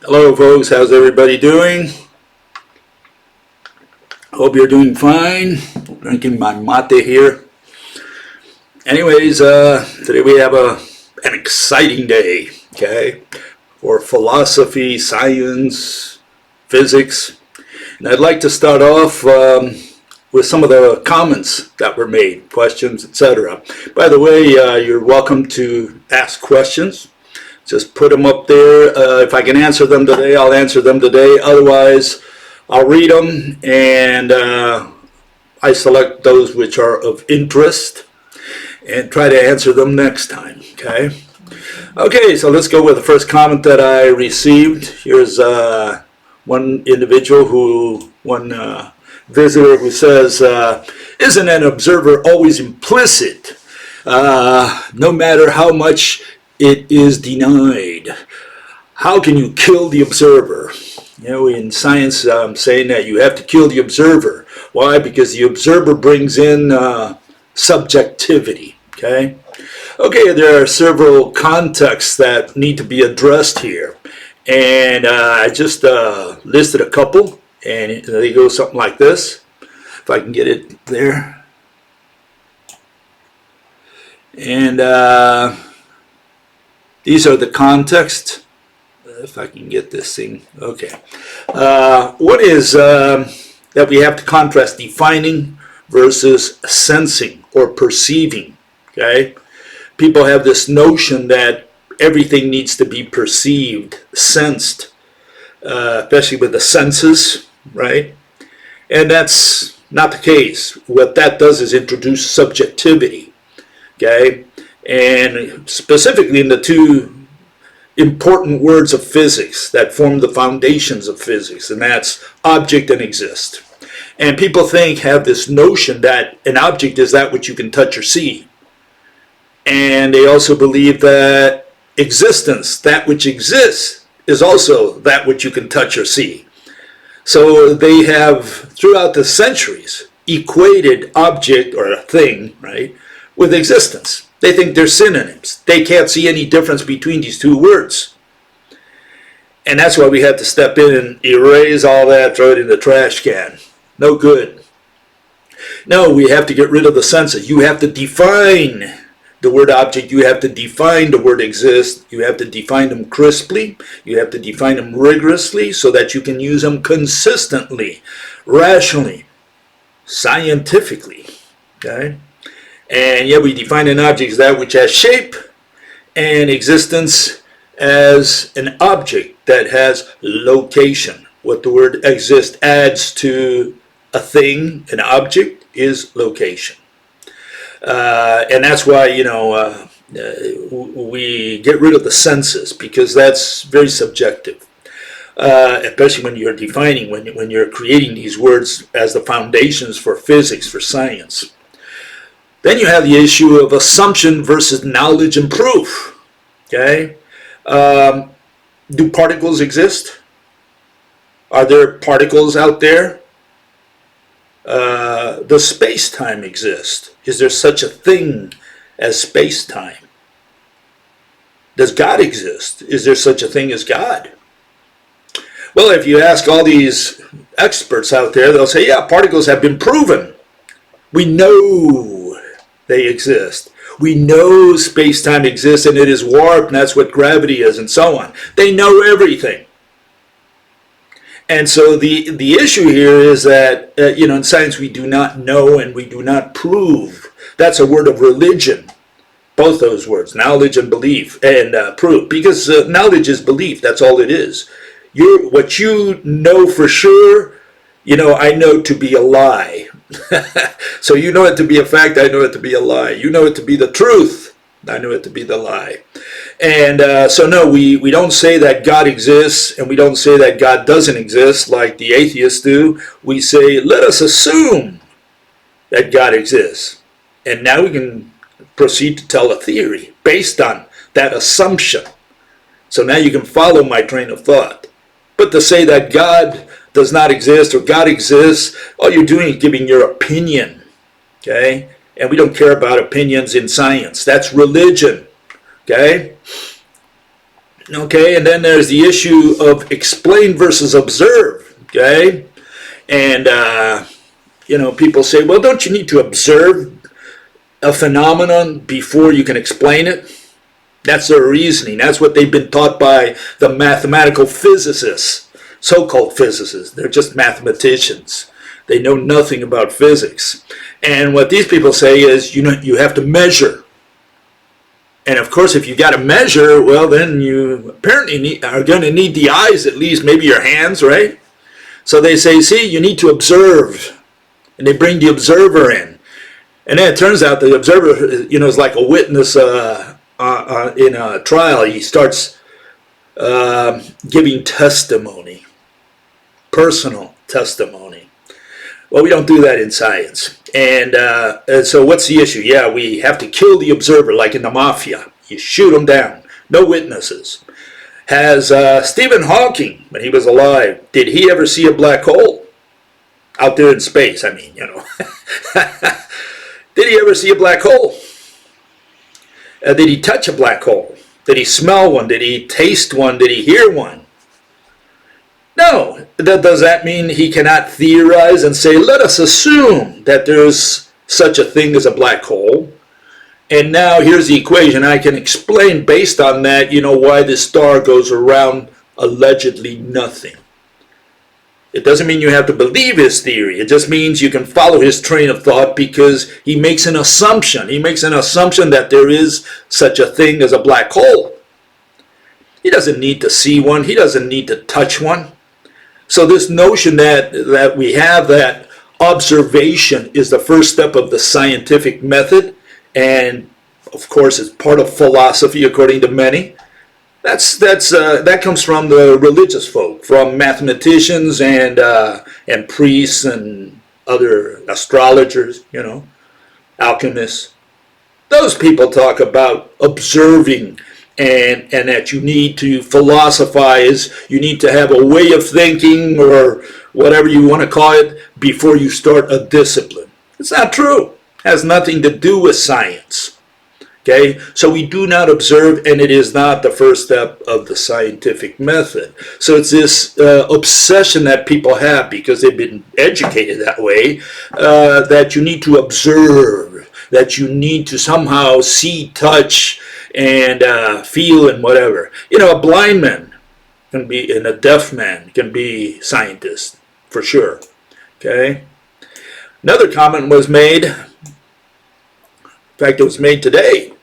Hello folks, how's everybody doing? Hope you're doing fine. Drinking my mate here. Anyways, today we have an exciting day, okay, for philosophy, science, physics. And I'd like to start off with some of the comments that were made, questions, etc. By the way, you're welcome to ask questions. Just put them up there. If I can answer them today, I'll answer them today. Otherwise, I'll read them and I select those which are of interest and try to answer them next time. Okay, so let's go with the first comment that I received. Here's one visitor who says, isn't an observer always implicit, no matter how much it is denied? How can you kill the observer? You know, in science, I'm saying that you have to kill the observer. Why? Because the observer brings in subjectivity. Okay, there are several contexts that need to be addressed here, and I just listed a couple, and they go something like this. If I can get it there, and these are the contexts. If I can get this thing, okay. What is that we have to contrast defining versus sensing or perceiving, okay? People have this notion that everything needs to be perceived, sensed, especially with the senses, right? And that's not the case. What that does is introduce subjectivity, okay? And specifically in the two important words of physics that form the foundations of physics, and that's object and exist. And people have this notion that an object is that which you can touch or see. And they also believe that existence, that which exists, is also that which you can touch or see. So they have, throughout the centuries, equated object or a thing, right, with existence. They think they're synonyms. They can't see any difference between these two words. And that's why we had to step in and erase all that, throw it in the trash can. No good. No, we have to get rid of the senses. You have to define the word object. You have to define the word exist. You have to define them crisply. You have to define them rigorously so that you can use them consistently, rationally, scientifically. Okay? And yet we define an object as that which has shape, and existence as an object that has location. What the word exist adds to a thing, an object, is location. And that's why, we get rid of the senses, because that's very subjective. Especially when you're defining, when you're creating these words as the foundations for physics, for science. Then you have the issue of assumption versus knowledge and proof. Okay? Do particles exist? Are there particles out there? Does space-time exist? Is there such a thing as space-time? Does God exist? Is there such a thing as God? Well, if you ask all these experts out there, they'll say, yeah, particles have been proven. We know they exist. We know space-time exists and it is warped, and that's what gravity is, and so on. They know everything. And so the issue here is that, in science we do not know and we do not prove. That's a word of religion. Both those words, knowledge and belief, and proof. Because knowledge is belief, that's all it is. What you know for sure, I know to be a lie. So you know it to be a fact, I know it to be a lie. You know it to be the truth, I know it to be the lie. And so no, we don't say that God exists, and we don't say that God doesn't exist like the atheists do. We say, let us assume that God exists. And now we can proceed to tell a theory based on that assumption. So now you can follow my train of thought. But to say that God does not exist or God exists, all you're doing is giving your opinion. Okay? And we don't care about opinions in science. That's religion. Okay? Okay, and then there's the issue of explain versus observe. Okay, and people say, well, don't you need to observe a phenomenon before you can explain it? That's their reasoning. That's what they've been taught by the mathematical physicists, so-called physicists. They're just mathematicians. They know nothing about physics. And what these people say is, you have to measure. And of course, if you got to measure, well, then you apparently are going to need the eyes, at least, maybe your hands, right? So they say, see, you need to observe. And they bring the observer in. And then it turns out the observer, is like a witness in a trial. He starts giving testimony, personal testimony. Well, we don't do that in science. And so what's the issue? Yeah, we have to kill the observer, like in the mafia. You shoot them down. No witnesses. Has Stephen Hawking, when he was alive, did he ever see a black hole? Out there in space, I mean, Did he ever see a black hole? Did he touch a black hole? Did he smell one? Did he taste one? Did he hear one? No. Does that mean he cannot theorize and say, let us assume that there's such a thing as a black hole? And now here's the equation. I can explain based on that, why the star goes around allegedly nothing. It doesn't mean you have to believe his theory. It just means you can follow his train of thought because he makes an assumption. He makes an assumption that there is such a thing as a black hole. He doesn't need to see one. He doesn't need to touch one. So this notion that we have that observation is the first step of the scientific method, and of course it's part of philosophy according to many, that comes from the religious folk, from mathematicians and priests and other astrologers, alchemists. Those people talk about observing and that you need to philosophize, you need to have a way of thinking or whatever you want to call it before you start a discipline. It's not true. It has nothing to do with science. Okay, so we do not observe, and it is not the first step of the scientific method. So it's this obsession that people have because they've been educated that way, that you need to observe, that you need to somehow see, touch, and feel, and whatever. A blind man can be, and a deaf man can be scientists, for sure. Okay. Another comment was made. In fact, it was made today.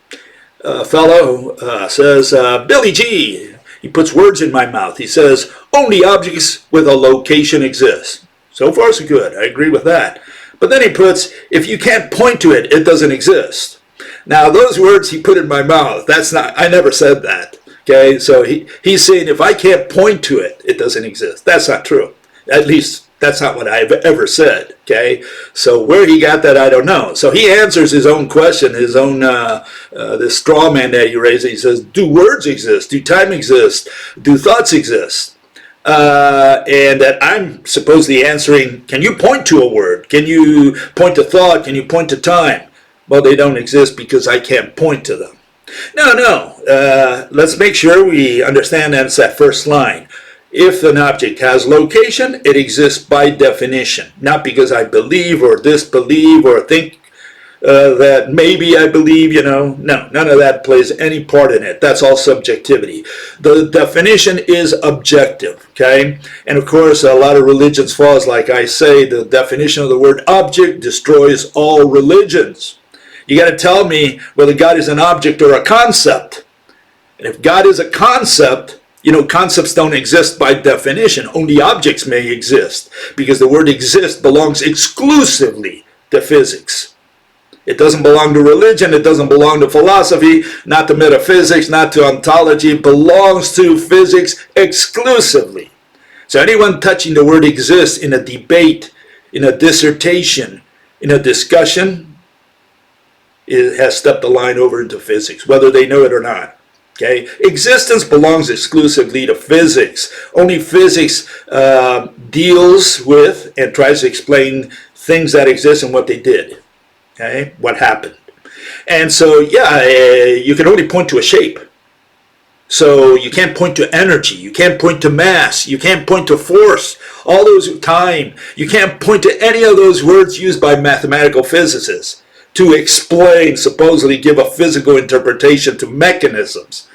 A fellow says, Billy G, he puts words in my mouth. He says, only objects with a location exist. So far, so good. I agree with that. But then he puts, if you can't point to it, it doesn't exist. Now, those words he put in my mouth, I never said that. Okay, so he's saying if I can't point to it, it doesn't exist. That's not true. At least that's not what I've ever said. Okay, so where he got that, I don't know. So he answers his own question, his own this straw man that he raised. He says, do words exist? Do time exist? Do thoughts exist? And that I'm supposedly answering, can you point to a word? Can you point to thought? Can you point to time? Well, they don't exist because I can't point to them. No. Let's make sure we understand that's that first line. If an object has location, it exists by definition. Not because I believe or disbelieve or think that maybe I believe, No, none of that plays any part in it. That's all subjectivity. The definition is objective, okay? And of course, a lot of religions falls, like I say, the definition of the word object destroys all religions. You got to tell me whether God is an object or a concept. And if God is a concept, concepts don't exist by definition. Only objects may exist because the word exist belongs exclusively to physics. It doesn't belong to religion. It doesn't belong to philosophy, not to metaphysics, not to ontology. It belongs to physics exclusively. So anyone touching the word exist in a debate, in a dissertation, in a discussion, has stepped the line over into physics, whether they know it or not. Okay, existence belongs exclusively to physics. Only physics deals with and tries to explain things that exist and what they did. Okay, what happened. And so, you can only point to a shape. So you can't point to energy, you can't point to mass, you can't point to force, all those time. You can't point to any of those words used by mathematical physicists to explain, supposedly give a physical interpretation to mechanisms.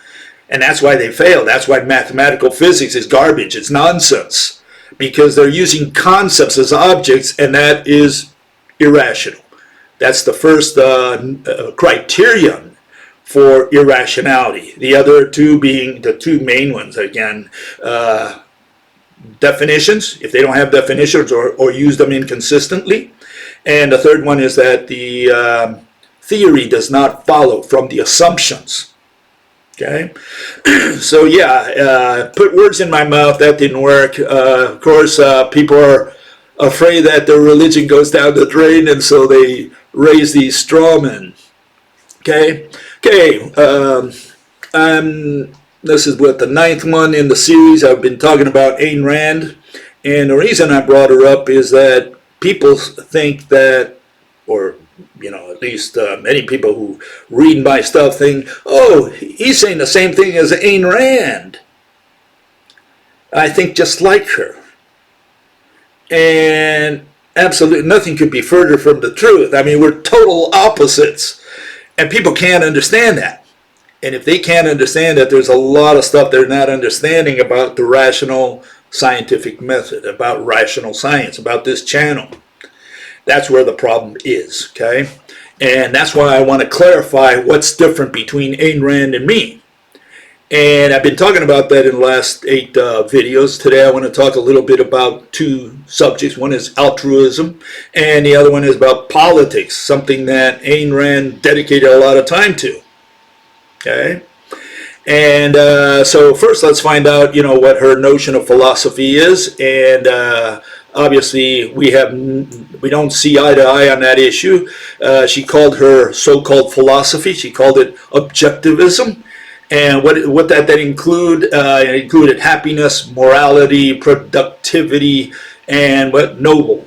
And that's why they fail. That's why mathematical physics is garbage. It's nonsense. Because they're using concepts as objects, and that is irrational. That's the first criterion for irrationality. The other two being the two main ones, again, definitions, if they don't have definitions or use them inconsistently. And the third one is that the theory does not follow from the assumptions. Okay, so yeah, put words in my mouth, that didn't work. Of course, people are afraid that their religion goes down the drain, and so they raise these straw men. Okay, this is what, the 9th one in the series. I've been talking about Ayn Rand, and the reason I brought her up is that people think that, or at least many people who read my stuff think, oh, he's saying the same thing as Ayn Rand. I think just like her. And absolutely nothing could be further from the truth. I mean, we're total opposites. And people can't understand that. And if they can't understand that, there's a lot of stuff they're not understanding about the rational scientific method, about rational science, about this channel. That's where the problem is, okay? And that's why I want to clarify what's different between Ayn Rand and me. And I've been talking about that in the last 8 videos. Today I want to talk a little bit about 2 subjects. One is altruism, and the other one is about politics, something that Ayn Rand dedicated a lot of time to, okay? And so first let's find out, what her notion of philosophy is. And obviously we don't see eye to eye on that issue. She called her so-called philosophy, she called it objectivism. And what that included happiness, morality, productivity, and what noble,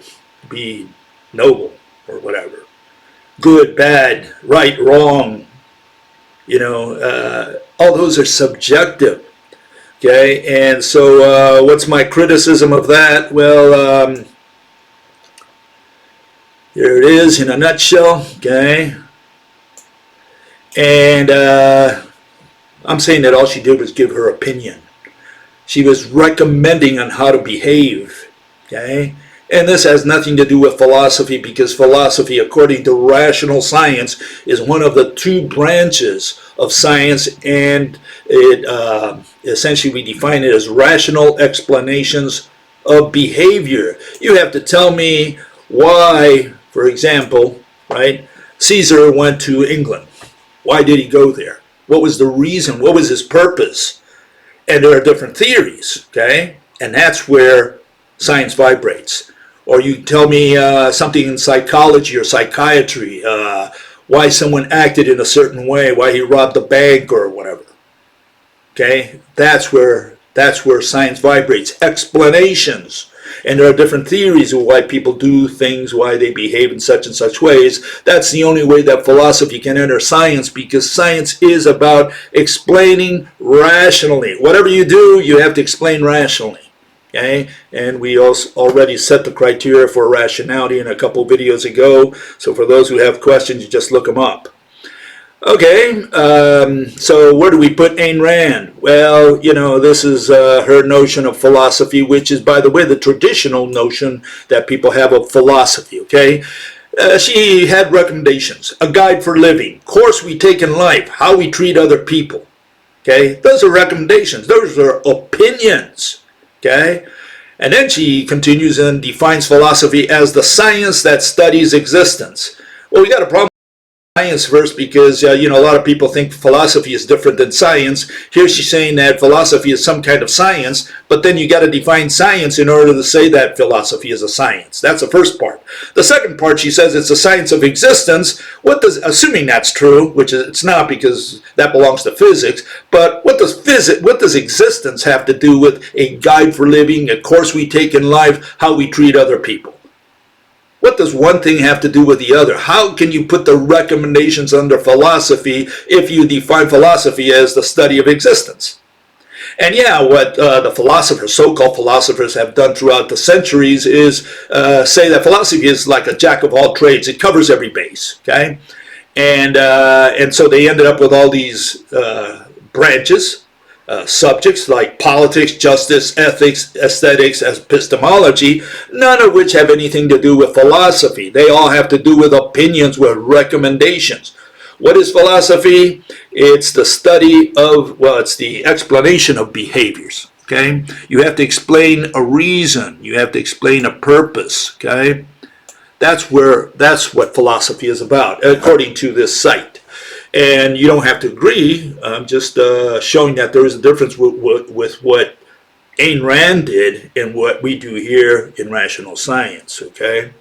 be noble or whatever. Good, bad, right, wrong. All those are subjective. Okay, and so what's my criticism of that? Well, here it is in a nutshell. Okay, and I'm saying that all she did was give her opinion. She was recommending on how to behave. Okay, and this has nothing to do with philosophy, because philosophy, according to rational science, is one of the 2 branches of science, and it essentially we define it as rational explanations of behavior. You have to tell me why, for example, right, Caesar went to England. Why did he go there? What was the reason? What was his purpose? And there are different theories, okay? And that's where science vibrates. Or you tell me something in psychology or psychiatry, why someone acted in a certain way, why he robbed a bank or whatever. Okay? That's where science vibrates. Explanations. And there are different theories of why people do things, why they behave in such and such ways. That's the only way that philosophy can enter science, because science is about explaining rationally. Whatever you do, you have to explain rationally. Okay? And we also already set the criteria for rationality in a couple videos ago. So for those who have questions, you just look them up. Okay, so where do we put Ayn Rand? Well, this is her notion of philosophy, which is, by the way, the traditional notion that people have of philosophy, okay? She had recommendations, a guide for living, course we take in life, how we treat other people, okay? Those are recommendations. Those are opinions, okay? And then she continues and defines philosophy as the science that studies existence. Well, we got a problem with science first, because a lot of people think philosophy is different than science. Here she's saying that philosophy is some kind of science, but then you got to define science in order to say that philosophy is a science. That's the first part. The second part, she says it's a science of existence. Assuming that's true, which it's not, because that belongs to physics, but what does existence have to do with a guide for living, a course we take in life, how we treat other people? What does one thing have to do with the other? How can you put the recommendations under philosophy if you define philosophy as the study of existence? And yeah, what the philosophers, so-called philosophers, have done throughout the centuries is say that philosophy is like a jack of all trades. It covers every base, okay? And so they ended up with all these branches, subjects like politics, justice, ethics, aesthetics, epistemology, none of which have anything to do with philosophy. They all have to do with opinions, with recommendations. What is philosophy? It's the study of, well, it's the explanation of behaviors, okay? You have to explain a reason. You have to explain a purpose, okay? That's what philosophy is about, according to this site. And you don't have to agree. I'm just showing that there is a difference with what Ayn Rand did and what we do here in rational science, okay?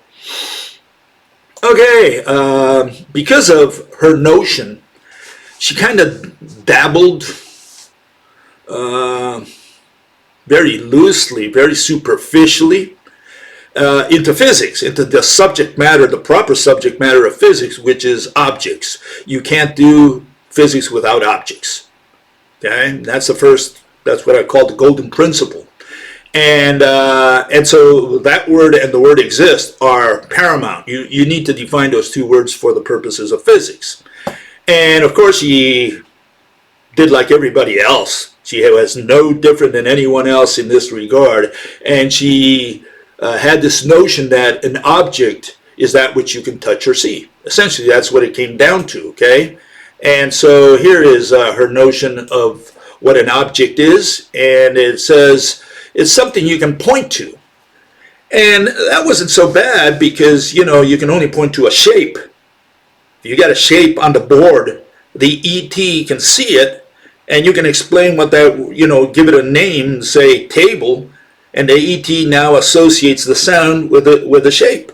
Okay, because of her notion, she kind of dabbled very loosely, very superficially into physics, into the subject matter, the proper subject matter of physics, which is objects. You can't do physics without objects. Okay, that's what I call the golden principle. And so that word and the word exist are paramount. You need to define those two words for the purposes of physics. And of course, she did like everybody else. She was no different than anyone else in this regard. And she had this notion that an object is that which you can touch or see. Essentially, that's what it came down to, okay? And so here is her notion of what an object is. And it says it's something you can point to. And that wasn't so bad because, you know, you can only point to a shape. If you got a shape on the board, the ET can see it, and you can explain what that, you know, give it a name, say table, and the ET now associates the sound with the shape.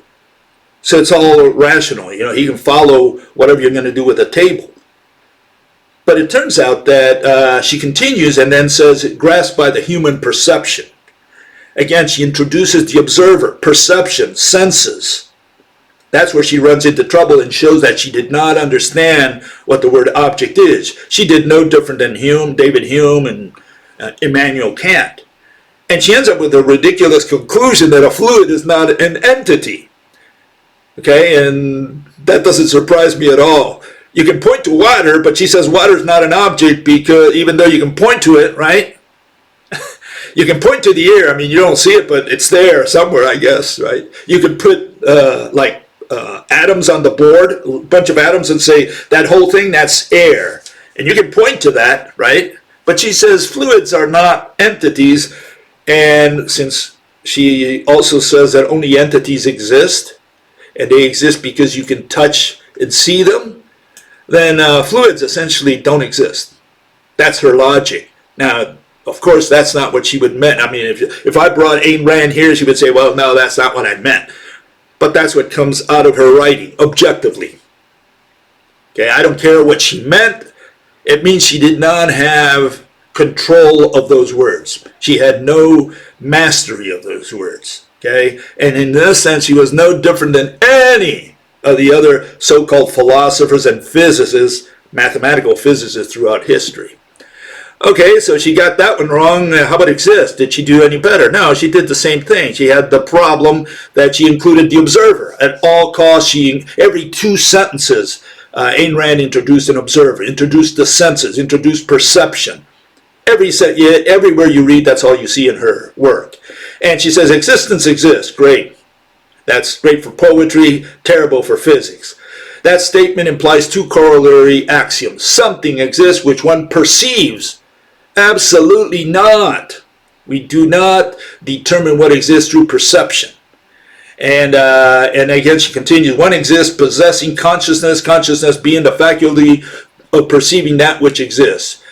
So it's all rational. You know, he can follow whatever you're going to do with a table. But it turns out that she continues and then says, grasped by the human perception. Again, she introduces the observer, perception, senses. That's where she runs into trouble and shows that she did not understand what the word object is. She did no different than Hume, David Hume, and Immanuel Kant. And she ends up with a ridiculous conclusion that a fluid is not an entity. Okay, and that doesn't surprise me at all. You can point to water, but she says water is not an object because even though you can point to it, right? You can point to the air. I mean, you don't see it, but it's there somewhere, I guess, right? You could put atoms on the board, a bunch of atoms, and say that whole thing, that's air. And you can point to that, right? But she says fluids are not entities. And since she also says that only entities exist, and they exist because you can touch and see them, then fluids essentially don't exist. That's her logic. Now, of course, that's not what she would meant. I mean, if I brought Ayn Rand here, she would say, well, no, that's not what I meant. But that's what comes out of her writing, objectively. Okay, I don't care what she meant. It means she did not have control of those words. She had no mastery of those words. Okay, and in this sense, she was no different than any of the other so-called philosophers and physicists, mathematical physicists throughout history. Okay, so she got that one wrong. How about exist? Did she do any better? No, she did the same thing. She had the problem that she included the observer. At all costs, every two sentences, Ayn Rand introduced an observer, introduced the senses, introduced perception. Everywhere you read, that's all you see in her work. And she says existence exists. Great. That's great for poetry, terrible for physics. That statement implies two corollary axioms. Something exists which one perceives. Absolutely not. We do not determine what exists through perception. And again, she continues, one exists possessing consciousness, consciousness being the faculty of perceiving that which exists.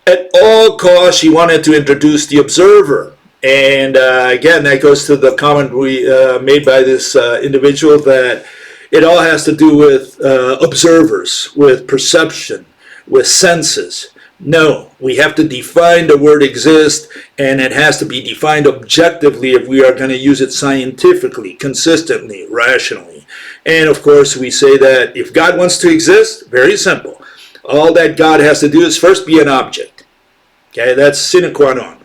At all costs, she wanted to introduce the observer. And again, that goes to the comment we made by this individual that it all has to do with observers, with perception, with senses. No, we have to define the word exist, and it has to be defined objectively if we are going to use it scientifically, consistently, rationally. And of course, we say that if God wants to exist, very simple. All that God has to do is first be an object. Okay, that's sine qua non.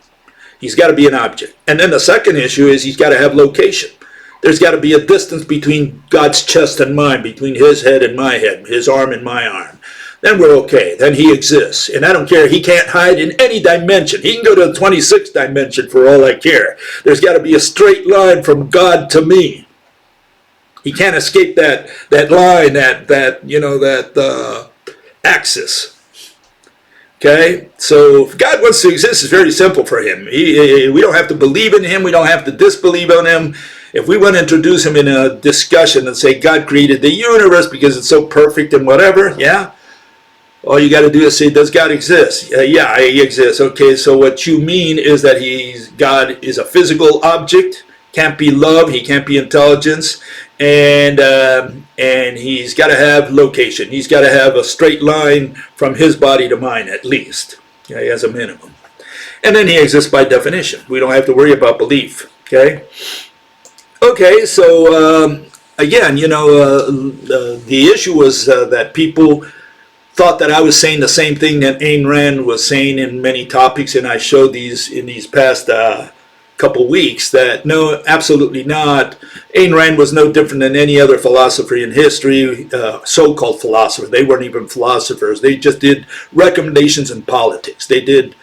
He's got to be an object. And then the second issue is he's got to have location. There's got to be a distance between God's chest and mine, between his head and my head, his arm and my arm. Then we're okay. Then he exists. And I don't care. He can't hide in any dimension. He can go to the 26th dimension for all I care. There's got to be a straight line from God to me. He can't escape that line, that axis. Okay? So if God wants to exist, it's very simple for him. We don't have to believe in him. We don't have to disbelieve in him. If we want to introduce him in a discussion and say God created the universe because it's so perfect and whatever, yeah? All you got to do is say, does God exist? Yeah, he exists. Okay, so what you mean is that God is a physical object, can't be love, he can't be intelligence, and he's got to have location. He's got to have a straight line from his body to mine at least, okay, as a minimum. And then he exists by definition. We don't have to worry about belief, okay? Okay, so again, the issue was that people thought that I was saying the same thing that Ayn Rand was saying in many topics, and I showed these in these past couple weeks that no, absolutely not. Ayn Rand was no different than any other philosopher in history, so-called philosopher. They weren't even philosophers. They just did recommendations in politics. They did,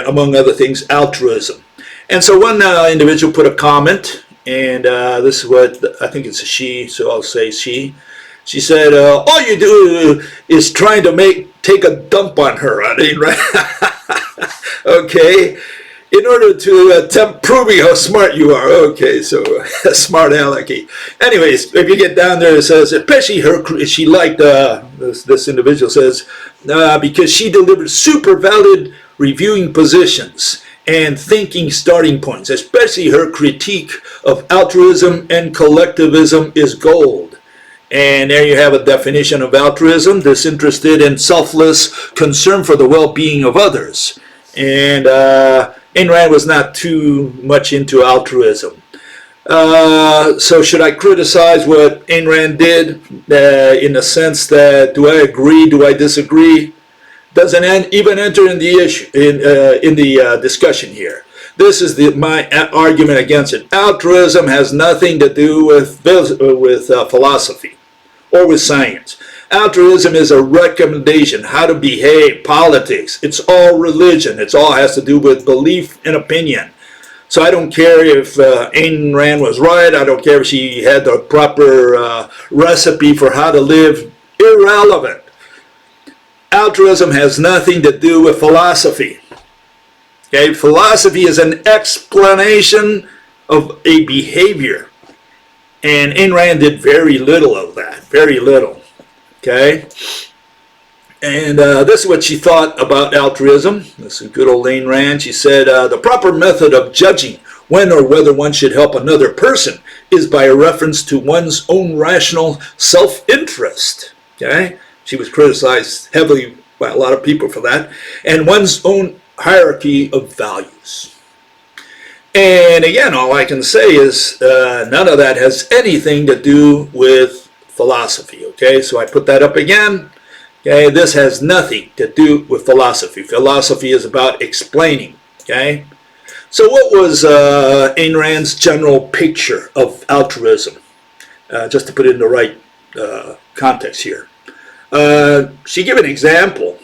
among other things, altruism. And so one individual put a comment, and this is what, I think it's a she, so I'll say she. She said, all you do is trying to take a dump on her, Ayn Rand. Okay, in order to attempt proving how smart you are. Okay, so smart alecky. Anyways, if you get down there, it says, especially her, she liked, this individual says, because she delivered super valid reviewing positions and thinking starting points, especially her critique of altruism and collectivism is gold. And there you have a definition of altruism: disinterested and selfless concern for the well-being of others. And Ayn Rand was not too much into altruism. So should I criticize what Ayn Rand did in the sense that, do I agree, do I disagree? Doesn't even enter in the issue, in the discussion here. This is my argument against it. Altruism has nothing to do with philosophy or with science. Altruism is a recommendation, how to behave, politics. It's all religion. It all has to do with belief and opinion. So I don't care if Ayn Rand was right. I don't care if she had the proper recipe for how to live. Irrelevant. Altruism has nothing to do with philosophy. Okay, philosophy is an explanation of a behavior. And Ayn Rand did very little of that, very little. Okay? And this is what she thought about altruism. This is good old Ayn Rand. She said, the proper method of judging when or whether one should help another person is by a reference to one's own rational self-interest. Okay? She was criticized heavily by a lot of people for that. And one's own hierarchy of values. And again, all I can say is none of that has anything to do with philosophy. Okay, so I put that up again. Okay, this has nothing to do with philosophy. Philosophy is about explaining. Okay, so what was Ayn Rand's general picture of altruism? Just to put it in the right context here. She gave an example,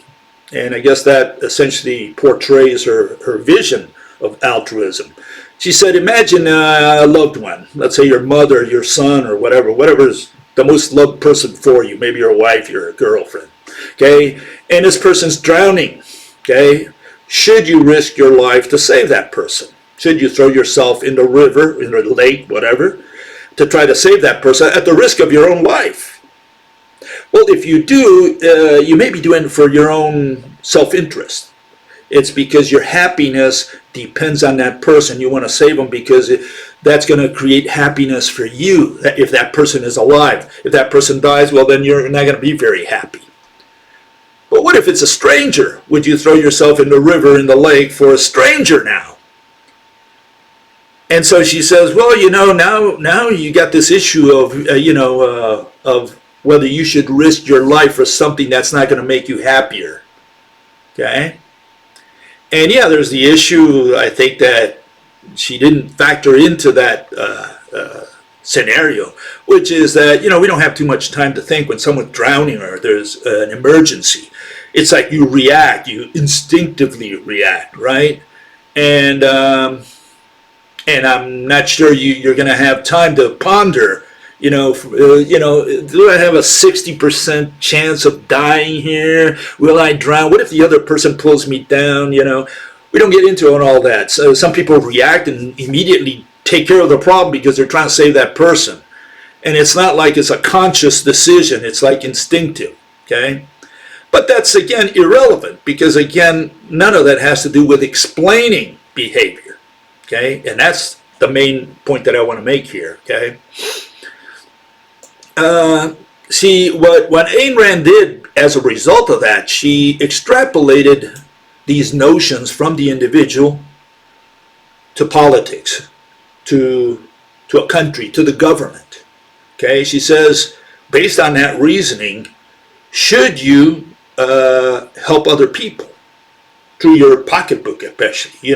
and I guess that essentially portrays her vision of altruism. She said, imagine a loved one, let's say your mother, your son, or whatever's the most loved person for you, maybe your wife, your girlfriend, okay? And this person's drowning, okay? Should you risk your life to save that person? Should you throw yourself in the river, in the lake, whatever, to try to save that person at the risk of your own life? Well, if you do, you may be doing it for your own self-interest. It's because your happiness depends on that person. You want to save them because that's going to create happiness for you if that person is alive. If that person dies, well, then you're not going to be very happy. But what if it's a stranger? Would you throw yourself in the river, in the lake for a stranger now? And so she says, well, now you got this issue of, of whether you should risk your life for something that's not going to make you happier. Okay? And yeah, there's the issue, I think, that she didn't factor into that scenario, which is that, we don't have too much time to think when someone's drowning or there's an emergency. It's like you react, you instinctively react, right? And I'm not sure you're going to have time to ponder, do I have a 60% chance of dying here? Will I drown? What if the other person pulls me down? We don't get into all that. So some people react and immediately take care of the problem because they're trying to save that person. And it's not like it's a conscious decision. It's like instinctive, okay? But that's, again, irrelevant because, again, none of that has to do with explaining behavior, okay? And that's the main point that I want to make here, okay? See, what Ayn Rand did as a result of that, she extrapolated these notions from the individual to politics, to a country, to the government. Okay, she says, based on that reasoning, should you help other people through your pocketbook, especially?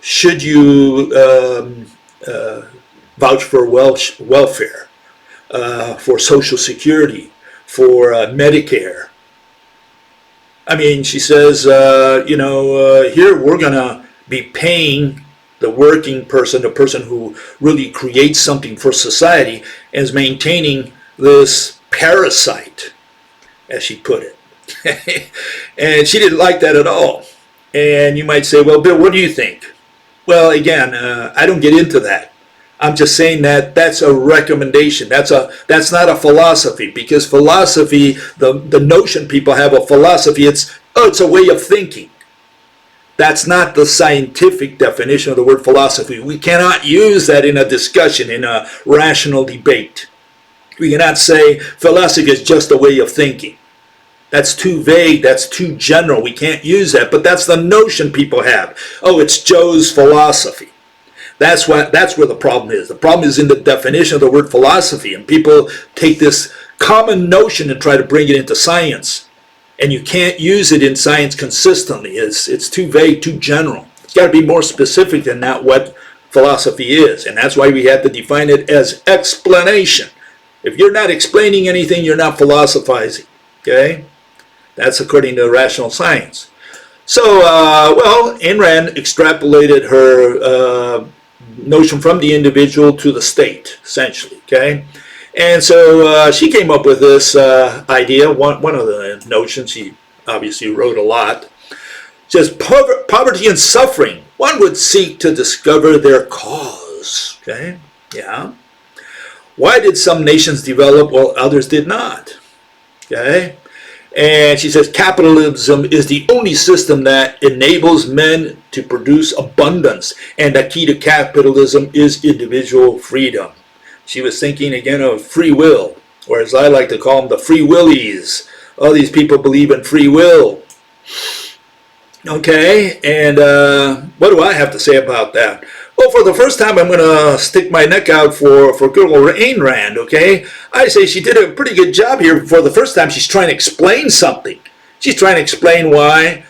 Should you vouch for welfare, for Social Security, for Medicare? I mean, she says, here we're going to be paying the working person, the person who really creates something for society, and is maintaining this parasite, as she put it. And she didn't like that at all. And you might say, well, Bill, what do you think? Well, again, I don't get into that. I'm just saying that that's a recommendation. That's not a philosophy, because philosophy, the notion people have of philosophy, it's a way of thinking. That's not the scientific definition of the word philosophy. We cannot use that in a discussion, in a rational debate. We cannot say philosophy is just a way of thinking. That's too vague, that's too general. We can't use that, but that's the notion people have. Oh, it's Joe's philosophy. That's where the problem is. The problem is in the definition of the word philosophy, and people take this common notion and try to bring it into science. And you can't use it in science consistently. It's too vague, too general. It's got to be more specific than that, what philosophy is. And that's why we have to define it as explanation. If you're not explaining anything, you're not philosophizing. Okay? That's according to rational science. So, Ayn Rand extrapolated her notion from the individual to the state, essentially. Okay? And so she came up with this idea. One of the notions, she obviously wrote a lot, says poverty and suffering. One would seek to discover their cause. Okay, yeah. Why did some nations develop while others did not? Okay, and she says capitalism is the only system that enables men to produce abundance, and the key to capitalism is individual freedom. She was thinking again of free will, or as I like to call them, the free willies. All these people believe in free will. Okay, and what do I have to say about that? Well, for the first time, I'm going to stick my neck out for good old Ayn Rand, okay? I say she did a pretty good job here. For the first time, she's trying to explain something. She's trying to explain why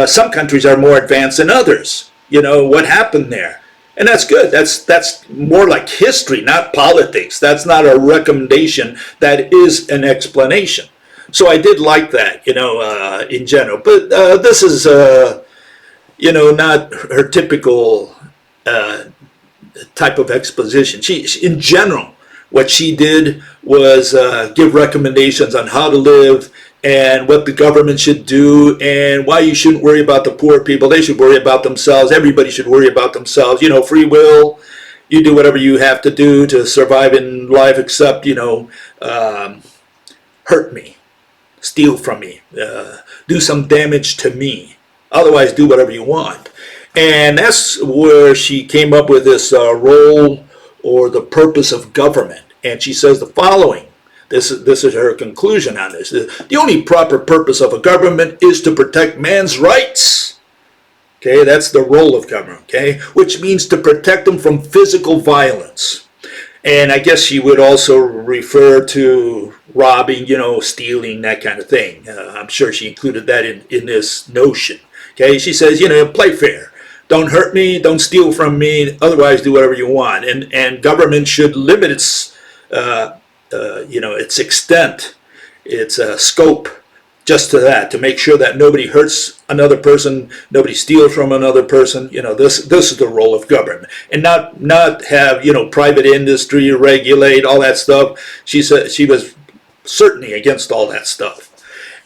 some countries are more advanced than others. What happened there. And that's good. That's more like history, not politics. That's not a recommendation. That is an explanation. So I did like that, in general. But this is, not her typical type of exposition. She, in general, what she did was give recommendations on how to live and what the government should do and why you shouldn't worry about the poor people. They should worry about themselves. Everybody should worry about themselves. Free will. You do whatever you have to do to survive in life except, hurt me, steal from me, do some damage to me. Otherwise, do whatever you want. And that's where she came up with this role or the purpose of government. And she says the following: This is her conclusion on this. The only proper purpose of a government is to protect man's rights. Okay, that's the role of government, okay, which means to protect them from physical violence. And I guess she would also refer to robbing, stealing, that kind of thing. I'm sure she included that in this notion. Okay, she says, play fair. Don't hurt me, don't steal from me, otherwise do whatever you want. And government should limit its, its extent, its scope, just to that, to make sure that nobody hurts another person, nobody steals from another person. This is the role of government, and not have private industry regulate all that stuff. She said she was certainly against all that stuff,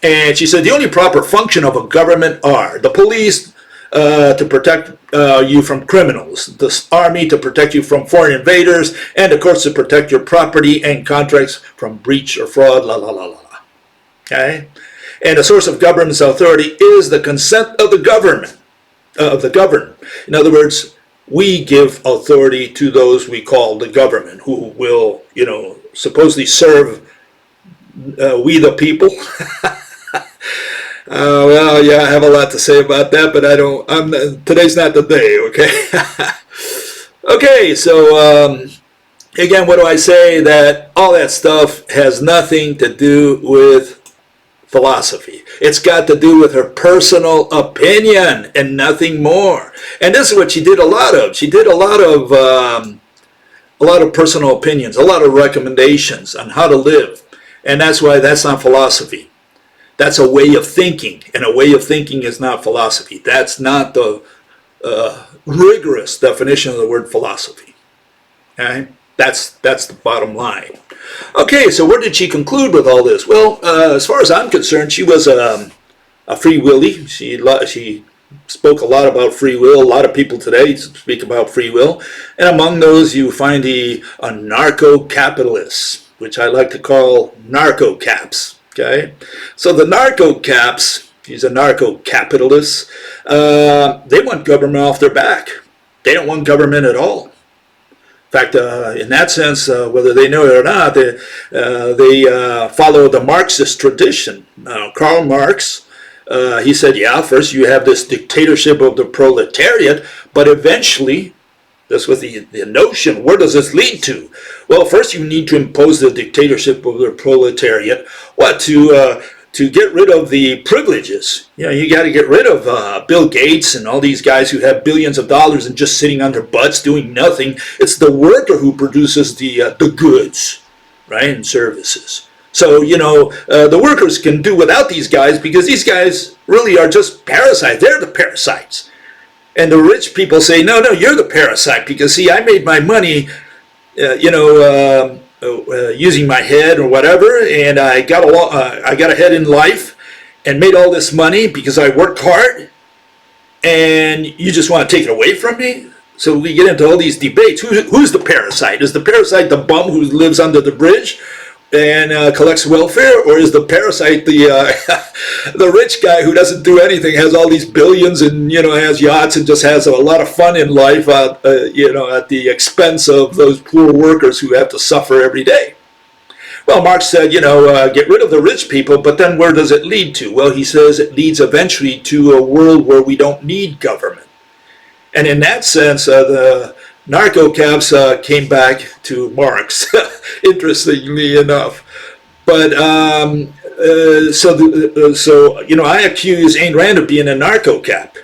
and she said the only proper function of a government are the police to protect you from criminals, the army to protect you from foreign invaders, and of course to protect your property and contracts from breach or fraud. La la la la la. Okay. And the source of government's authority is the consent of the government, of the governed. In other words, we give authority to those we call the government, who will, supposedly serve we the people. Well, yeah, I have a lot to say about that, but today's not the day, okay? Okay, so again, what do I say? That all that stuff has nothing to do with philosophy. It's got to do with her personal opinion and nothing more. And this is what she did a lot of. She did a lot of personal opinions, a lot of recommendations on how to live. And that's why that's not philosophy. That's a way of thinking, and a way of thinking is not philosophy. That's not the rigorous definition of the word philosophy. Okay? That's the bottom line. Okay, so where did she conclude with all this? Well, as far as I'm concerned, she was a free willie. She spoke a lot about free will. A lot of people today speak about free will. And among those, you find the anarcho-capitalists, which I like to call narco-caps. Okay, so the narco-caps, these anarcho-capitalists, they want government off their back. They don't want government at all. In fact, in that sense, whether they know it or not, they follow the Marxist tradition. Karl Marx, he said, yeah, first you have this dictatorship of the proletariat, but eventually, this was the notion, where does this lead to? Well, first you need to impose the dictatorship of the proletariat. What, to get rid of the privileges? You got to get rid of Bill Gates and all these guys who have billions of dollars and just sitting on their butts doing nothing. It's the worker who produces the goods, right, and services. So, the workers can do without these guys, because these guys really are just parasites. They're the parasites. And the rich people say, no, you're the parasite, because, see, I made my money, using my head or whatever, and I got ahead in life and made all this money because I worked hard, and you just want to take it away from me? So we get into all these debates. Who's the parasite? Is the parasite the bum who lives under the bridge and collects welfare, or is the parasite the rich guy who doesn't do anything, has all these billions, and has yachts and just has a lot of fun in life, at the expense of those poor workers who have to suffer every day? Well, Marx said, get rid of the rich people, but then where does it lead to? Well, he says it leads eventually to a world where we don't need government. And in that sense, the narco-caps came back to Marx, interestingly enough. But I accuse Ayn Rand of being a narco-cap.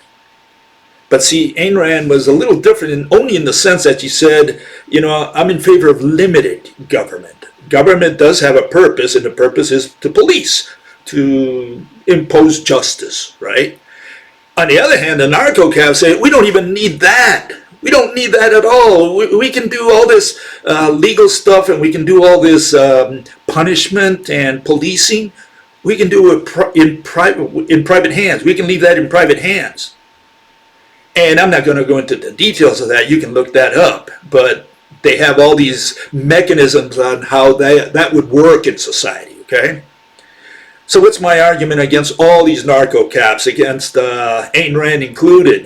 But see, Ayn Rand was a little different, only in the sense that she said, I'm in favor of limited government. Government does have a purpose, and the purpose is to police, to impose justice, right? On the other hand, the narco-caps say, we don't even need that. We don't need that at all. We can do all this legal stuff, and we can do all this punishment and policing. We can do it in private hands. We can leave that in private hands. And I'm not going to go into the details of that. You can look that up. But they have all these mechanisms on how that would work in society, okay? So what's my argument against all these narco-caps, against Ayn Rand included,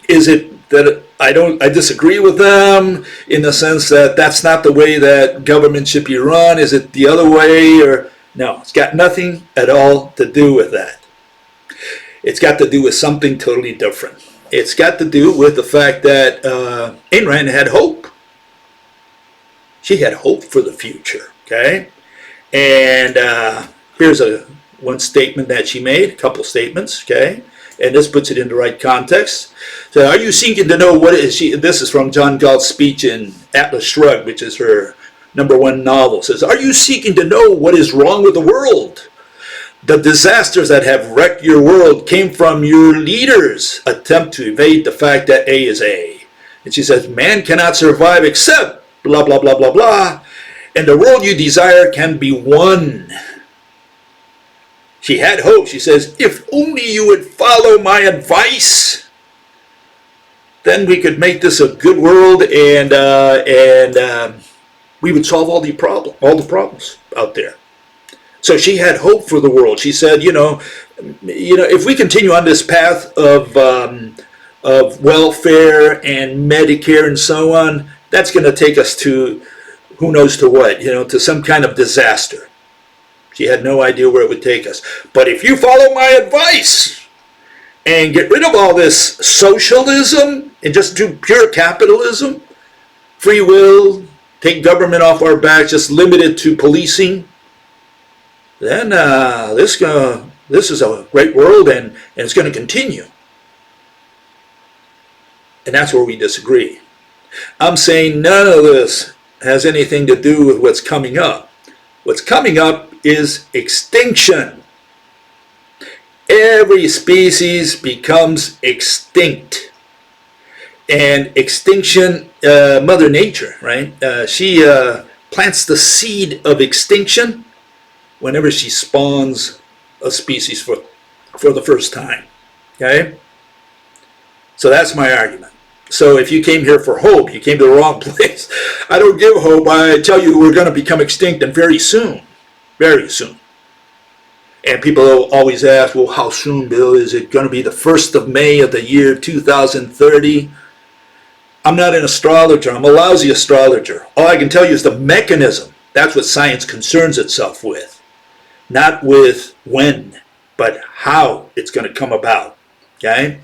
Is it that I disagree with them in the sense that that's not the way that government should be run. Is it the other way? Or no, it's got nothing at all to do with that. It's got to do with something totally different. It's got to do with the fact that Ayn Rand had hope. She had hope for the future, okay? And here's one statement that she made, a couple statements, okay? And this puts it in the right context. So, are you seeking to know what is she? This is from John Galt's speech in Atlas Shrugged, which is her #1 novel. It says, are you seeking to know what is wrong with the world? The disasters that have wrecked your world came from your leaders' attempt to evade the fact that A is A. And she says, man cannot survive except blah, blah, blah, blah, blah. And the world you desire can be won. She had hope. She says, if only you would follow my advice, then we could make this a good world, and we would solve all the problems out there. So she had hope for the world. She said, if we continue on this path of welfare and Medicare and so on, that's going to take us to who knows to what, to some kind of disaster. She had no idea where it would take us. But if you follow my advice and get rid of all this socialism and just do pure capitalism, free will, take government off our backs, just limit it to policing, then this is a great world, and it's going to continue. And that's where we disagree. I'm saying none of this has anything to do with what's coming up. What's coming up is extinction. Every species becomes extinct. And extinction, Mother Nature, right? She plants the seed of extinction whenever she spawns a species for the first time. Okay? So that's my argument. So if you came here for hope, you came to the wrong place. I don't give hope. I tell you we're going to become extinct, and very soon. Very soon. And people always ask, well, how soon, Bill? Is it going to be the 1st of May of the year 2030? I'm not an astrologer. I'm a lousy astrologer. All I can tell you is the mechanism. That's what science concerns itself with. Not with when, but how it's going to come about. Okay?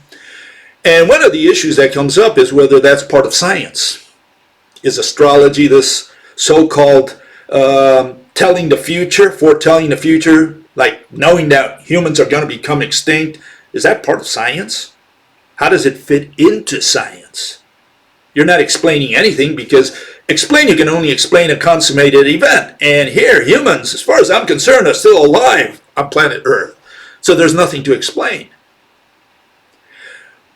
And one of the issues that comes up is whether that's part of science. Is astrology this so-called telling the future, foretelling the future, like knowing that humans are going to become extinct? Is that part of science? How does it fit into science? You're not explaining anything, because you can only explain a consummated event. And here, humans, as far as I'm concerned, are still alive on planet Earth. So there's nothing to explain.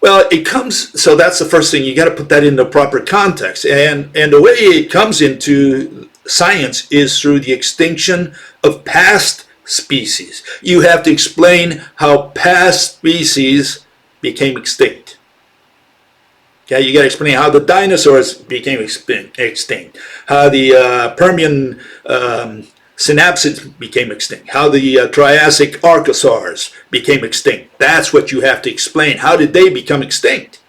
Well, so that's the first thing. You got to put that in the proper context. And the way it comes into science is through the extinction of past species. You have to explain how past species became extinct. Okay, you got to explain how the dinosaurs became extinct, how the Permian synapsids became extinct, how the Triassic archosaurs became extinct. That's what you have to explain. How did they become extinct?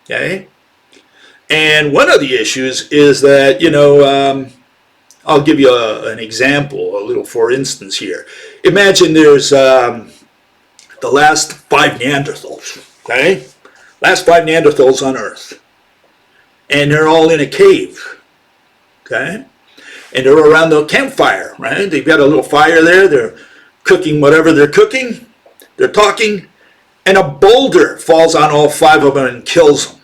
Okay? And one of the issues is that, I'll give you an example, a little for instance here. Imagine there's the last 5 Neanderthals, okay? Last 5 Neanderthals on Earth. And they're all in a cave, okay? And they're around the campfire, right? They've got a little fire there. They're cooking whatever they're cooking. They're talking. And a boulder falls on all 5 of them and kills them.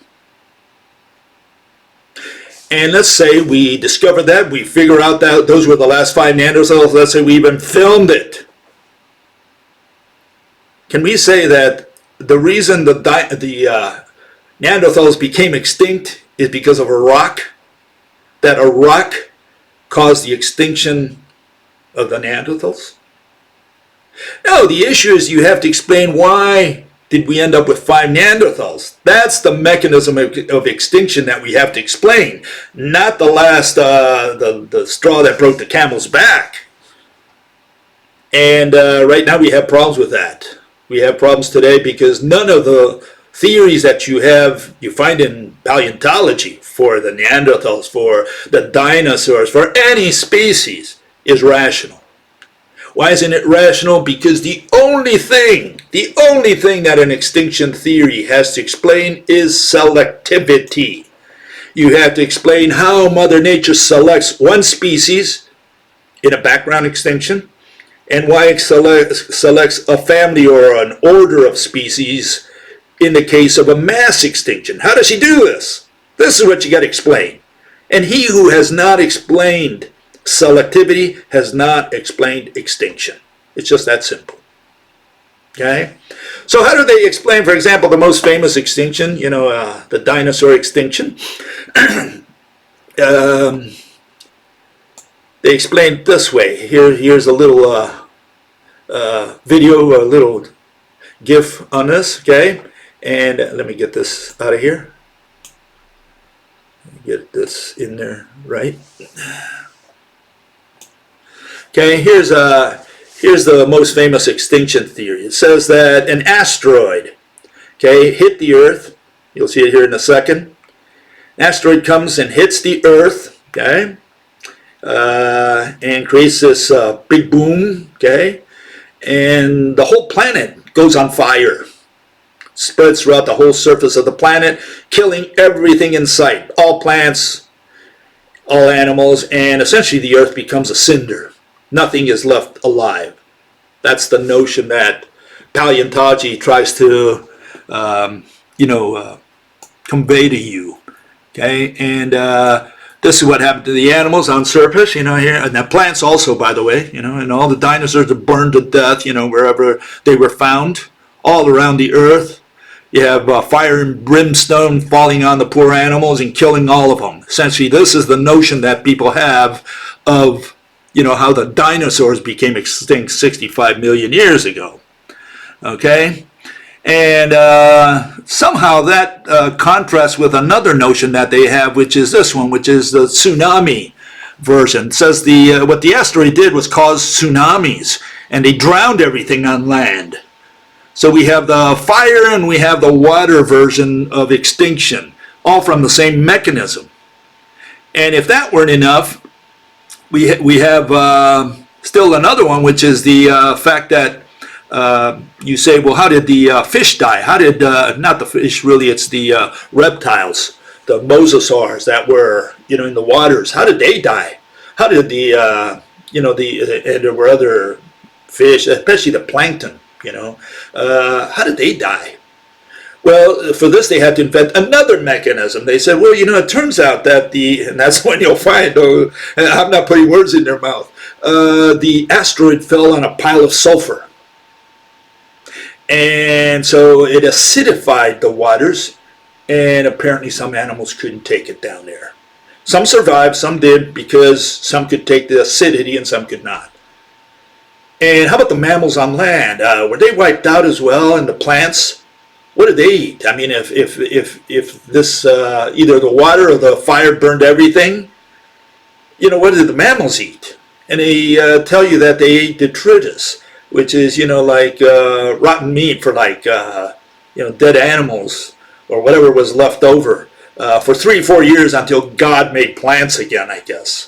And let's say we discover that. We figure out that those were the last 5 Neanderthals. Let's say we even filmed it. Can we say that the reason the Neanderthals became extinct is because of a rock? That a rock caused the extinction of the Neanderthals? No, the issue is you have to explain why did we end up with 5 Neanderthals. That's the mechanism of extinction that we have to explain, not the last, the straw that broke the camel's back. And right now we have problems with that. We have problems today because none of the theories that you find in paleontology for the Neanderthals, for the dinosaurs, for any species is rational. Why isn't it rational? Because the only thing that an extinction theory has to explain is selectivity. You have to explain how Mother Nature selects one species in a background extinction, and why it selects a family or an order of species in the case of a mass extinction. How does she do this? This is what you got to explain. And he who has not explained selectivity has not explained extinction. It's just that simple. Okay? So how do they explain, for example, the most famous extinction, the dinosaur extinction? They explain it this way. Here's a little video, a little GIF on this, okay? And let me get this out of here. Get this in there, right? Okay, here's the most famous extinction theory. It says that an asteroid, okay, hit the Earth. You'll see it here in a second. An asteroid comes and hits the Earth, okay, and creates this big boom, okay, and the whole planet goes on fire. Spreads throughout the whole surface of the planet, killing everything in sight. All plants, all animals, and essentially the Earth becomes a cinder. Nothing is left alive. That's the notion that paleontology tries to, convey to you. Okay, and this is what happened to the animals on surface, here, and the plants also, by the way, and all the dinosaurs are burned to death, wherever they were found, all around the Earth. You have fire and brimstone falling on the poor animals and killing all of them. Essentially, this is the notion that people have of, how the dinosaurs became extinct 65 million years ago. Okay? And somehow that contrasts with another notion that they have, which is this one, which is the tsunami version. It says what the asteroid did was cause tsunamis, and they drowned everything on land. So we have the fire and we have the water version of extinction, all from the same mechanism. And if that weren't enough, we have still another one, which is the fact that you say, well, how did the fish die? How did, not the fish really, it's the reptiles, the mosasaurs that were, in the waters. How did they die? How did and there were other fish, especially the plankton. How did they die? Well, for this they had to invent another mechanism. They said, well, it turns out that and that's when you'll find, and I'm not putting words in their mouth, the asteroid fell on a pile of sulfur. And so it acidified the waters, and apparently some animals couldn't take it down there. Some survived, some did, because some could take the acidity and some could not. And how about the mammals on land? Were they wiped out as well? And the plants? What did they eat? I mean, if this either the water or the fire burned everything, what did the mammals eat? And they tell you that they ate detritus, which is like rotten meat for dead animals or whatever was left over for 3-4 years until God made plants again, I guess.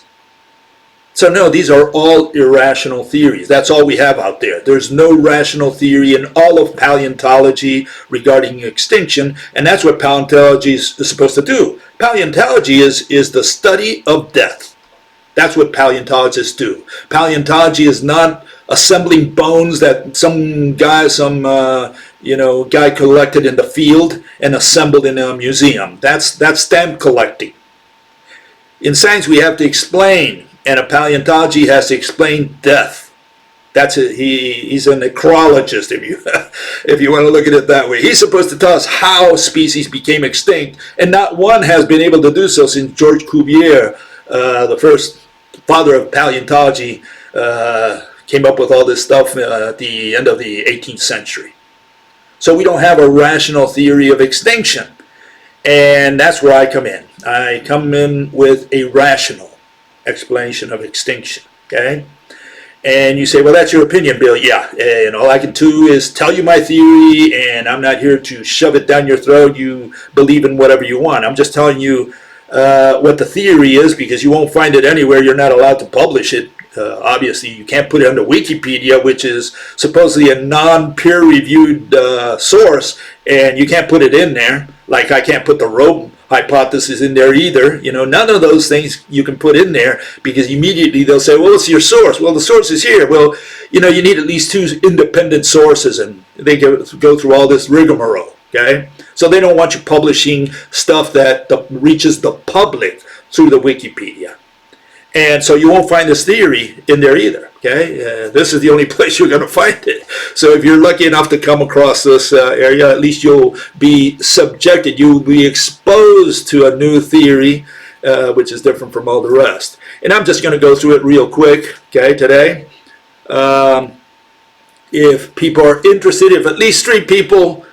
So no, these are all irrational theories. That's all we have out there. There's no rational theory in all of paleontology regarding extinction, and that's what paleontology is supposed to do. Paleontology is the study of death. That's what paleontologists do. Paleontology is not assembling bones that some guy collected in the field and assembled in a museum. That's stamp collecting. In science, we have to explain. And a paleontology has to explain death. That's it. He's a necrologist, if you want to look at it that way. He's supposed to tell us how species became extinct, and not one has been able to do so since George Cuvier, the first father of paleontology, came up with all this stuff at the end of the 18th century. So we don't have a rational theory of extinction, and that's where I come in. I come in with a rational explanation of extinction, okay? And you say, well, that's your opinion, Bill. Yeah, and all I can do is tell you my theory, and I'm not here to shove it down your throat. You believe in whatever you want. I'm just telling you what the theory is, because you won't find it anywhere. You're not allowed to publish it. Obviously, you can't put it under Wikipedia, which is supposedly a non-peer-reviewed source, and you can't put it in there. Like I can't put the Rome hypothesis in there either. You know, none of those things you can put in there, because immediately they'll say, well, what's your source? Well, the source is here. Well, you know, you need at least 2 independent sources, and they go through all this rigmarole, okay? So they don't want you publishing stuff that reaches the public through the Wikipedia. And so you won't find this theory in there either, okay? This is the only place you're going to find it. So if you're lucky enough to come across this area, at least you'll be subjected, you'll be exposed to a new theory, which is different from all the rest. And I'm just going to go through it real quick, okay, today. If people are interested, if at least 3 people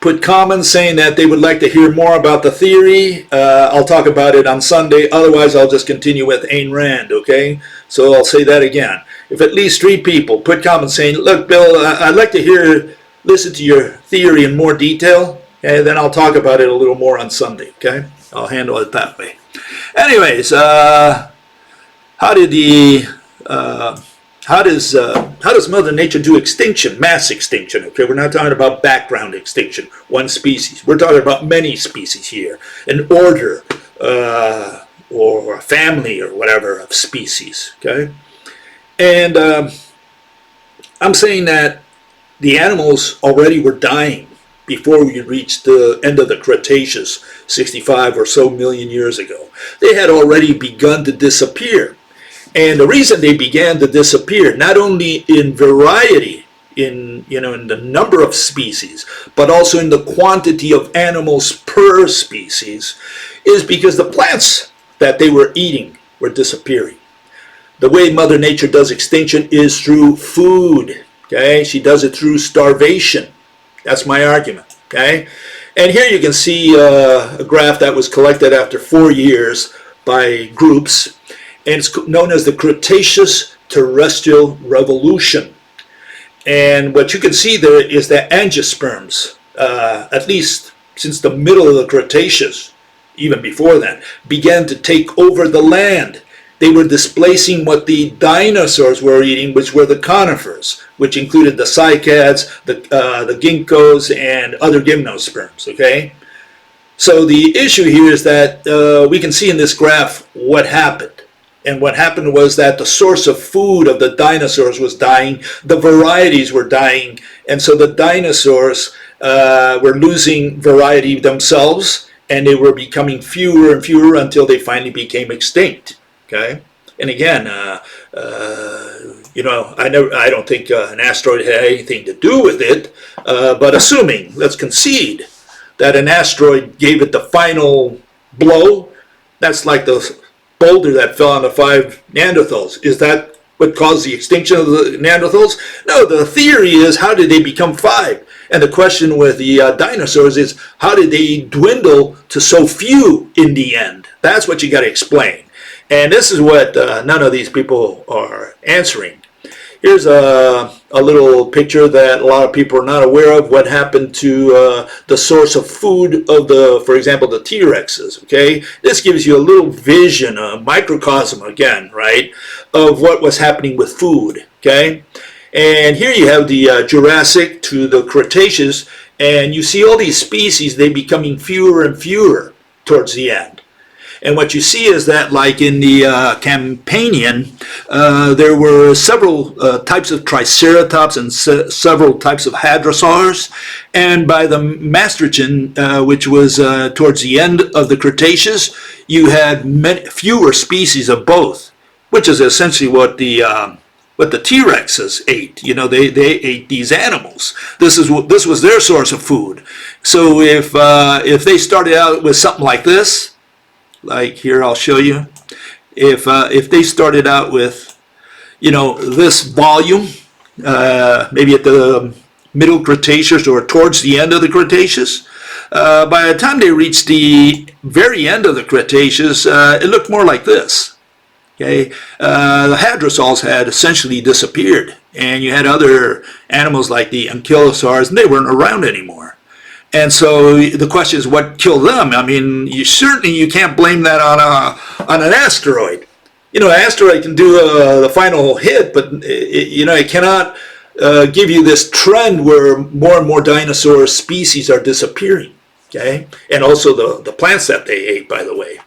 put comments saying that they would like to hear more about the theory, I'll talk about it on Sunday. Otherwise, I'll just continue with Ayn Rand, okay? So I'll say that again. If at least 3 people put comments saying, look, Bill, I'd like to listen to your theory in more detail, okay, then I'll talk about it a little more on Sunday, okay? I'll handle it that way. Anyways, how does Mother Nature do extinction, mass extinction? Okay, we're not talking about background extinction, one species. We're talking about many species here, an order or a family or whatever of species. Okay, and I'm saying that the animals already were dying before we reached the end of the Cretaceous, 65 or so million years ago. They had already begun to disappear. And the reason they began to disappear, not only in variety, in the number of species, but also in the quantity of animals per species, is because the plants that they were eating were disappearing. The way Mother Nature does extinction is through food. Okay, she does it through starvation. That's my argument. Okay, and here you can see a graph that was collected after 4 years by groups. And it's known as the Cretaceous terrestrial revolution. And what you can see there is that angiosperms, at least since the middle of the Cretaceous, even before then, began to take over the land. They were displacing what the dinosaurs were eating, which were the conifers, which included the cycads, the ginkgos, and other gymnosperms, okay? So the issue here is that we can see in this graph what happened. And what happened was that the source of food of the dinosaurs was dying, the varieties were dying, and so the dinosaurs were losing variety themselves, and they were becoming fewer and fewer until they finally became extinct. Okay, and again, I don't think an asteroid had anything to do with it, but assuming, let's concede, that an asteroid gave it the final blow, that's like the boulder that fell on the 5 Neanderthals. Is that what caused the extinction of the Neanderthals? No, the theory is, how did they become 5? And the question with the dinosaurs is, how did they dwindle to so few in the end? That's what you got to explain. And this is what none of these people are answering. Here's a little picture that a lot of people are not aware of, what happened to the source of food of for example, the T-Rexes, okay? This gives you a little vision, a microcosm again, right, of what was happening with food, okay? And here you have the Jurassic to the Cretaceous, and you see all these species, they becoming fewer and fewer towards the end. And what you see is that, like in the Campanian, there were several types of Triceratops and several types of hadrosaurs. And by the Maastrichtian, which was towards the end of the Cretaceous, you had fewer species of both, which is essentially what the T-Rexes ate. You know, they ate these animals. This was their source of food. So if they started out with something like this, like here, I'll show you. If they started out with, this volume, maybe at the middle Cretaceous or towards the end of the Cretaceous, by the time they reached the very end of the Cretaceous, it looked more like this. Okay, the hadrosaurs had essentially disappeared, and you had other animals like the ankylosaurs, and they weren't around anymore. And so the question is, what killed them? I mean, you can't blame that on an asteroid. You know, an asteroid can do the final hit, but it cannot give you this trend where more and more dinosaur species are disappearing. Okay, and also the plants that they ate, by the way.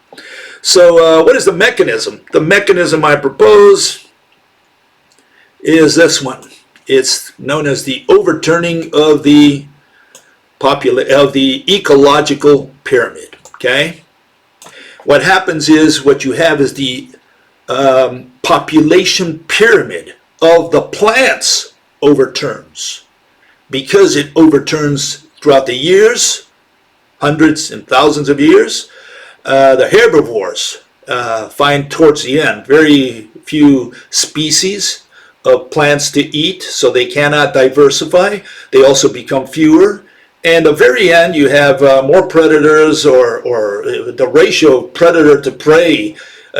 So what is the mechanism? The mechanism I propose is this one. It's known as the overturning of the ecological pyramid. Okay, what happens is what you have is the population pyramid of the plants overturns. Because it overturns throughout the years, hundreds and thousands of years, the herbivores find towards the end very few species of plants to eat, so they cannot diversify. They also become fewer. And at the very end, you have more predators, or the ratio of predator to prey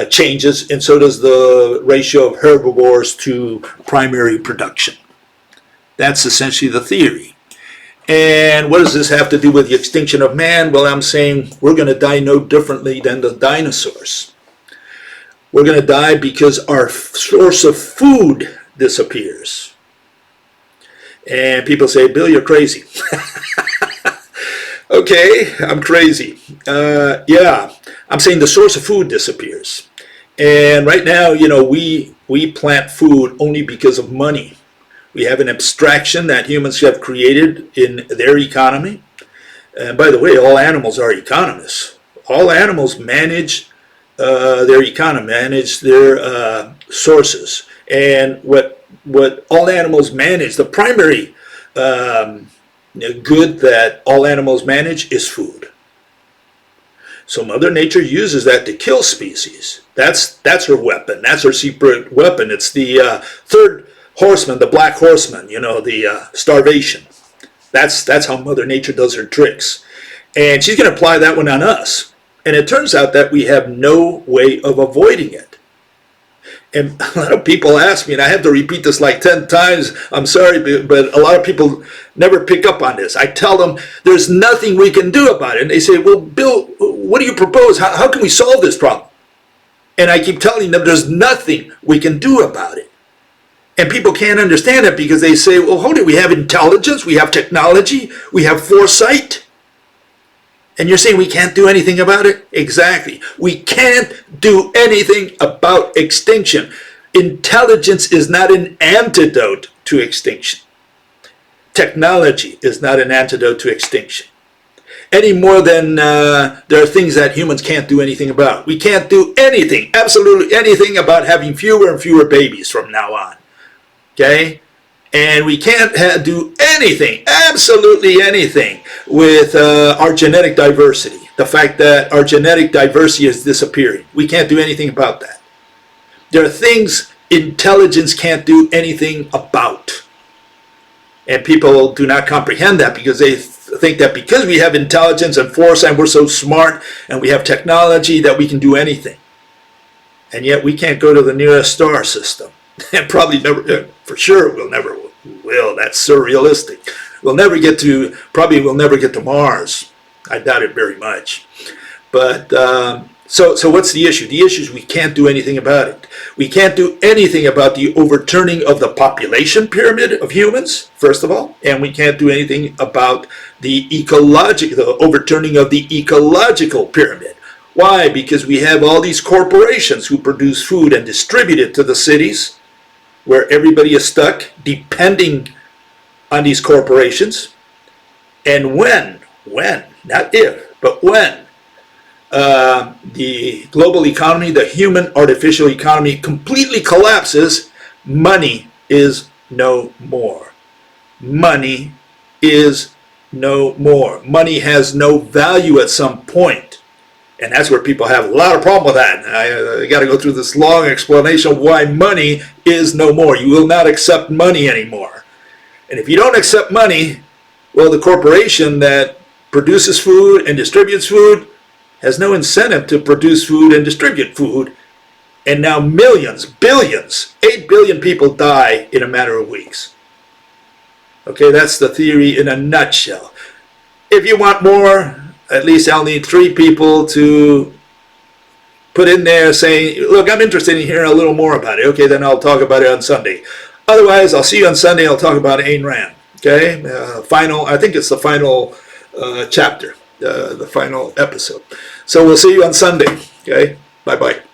changes, and so does the ratio of herbivores to primary production. That's essentially the theory. And what does this have to do with the extinction of man? Well, I'm saying we're going to die no differently than the dinosaurs. We're going to die because our source of food disappears. And people say, Bill, you're crazy. Okay, I'm crazy. Yeah, I'm saying the source of food disappears. And right now, we plant food only because of money. We have an abstraction that humans have created in their economy. And by the way, all animals are economists. All animals manage their economy, manage their sources. And what all animals manage, the primary good that all animals manage is food. So Mother Nature uses that to kill species. That's her weapon. That's her secret weapon. It's the third horseman, the black horseman, the starvation. That's how Mother Nature does her tricks. And she's going to apply that one on us. And it turns out that we have no way of avoiding it. And a lot of people ask me, and I have to repeat this like 10 times, I'm sorry, but a lot of people never pick up on this. I tell them there's nothing we can do about it. And they say, well, Bill, what do you propose? How can we solve this problem? And I keep telling them there's nothing we can do about it. And people can't understand it because they say, well, hold it, we have intelligence, we have technology, we have foresight. And you're saying we can't do anything about it? Exactly. We can't do anything about extinction. Intelligence is not an antidote to extinction. Technology is not an antidote to extinction. Any more than there are things that humans can't do anything about. We can't do anything, absolutely anything, about having fewer and fewer babies from now on. Okay? And we can't do anything, absolutely anything, with our genetic diversity. The fact that our genetic diversity is disappearing. We can't do anything about that. There are things intelligence can't do anything about. And people do not comprehend that because they think that because we have intelligence and foresight, we're so smart, and we have technology that we can do anything. And yet we can't go to the nearest star system. And probably never, for sure, we'll never will. That's surrealistic. We'll never get to Mars. I doubt it very much. But so what's the issue? The issue is we can't do anything about it. We can't do anything about the overturning of the population pyramid of humans, first of all, and we can't do anything about the overturning of the ecological pyramid. Why? Because we have all these corporations who produce food and distribute it to the cities, where everybody is stuck, depending on these corporations. And when, not if, but when, the global economy, the human artificial economy, completely collapses, money is no more. Money is no more. Money has no value at some point. And that's where people have a lot of problem with that. I got to go through this long explanation of why money is no more. You will not accept money anymore. And if you don't accept money, well, the corporation that produces food and distributes food has no incentive to produce food and distribute food. And now millions, billions, 8 billion people die in a matter of weeks. Okay, that's the theory in a nutshell. If you want more, at least I'll need 3 people to put in there saying, look, I'm interested in hearing a little more about it. Okay, then I'll talk about it on Sunday. Otherwise, I'll see you on Sunday. I'll talk about Ayn Rand. Okay, I think it's the final chapter, the final episode. So we'll see you on Sunday. Okay, bye-bye.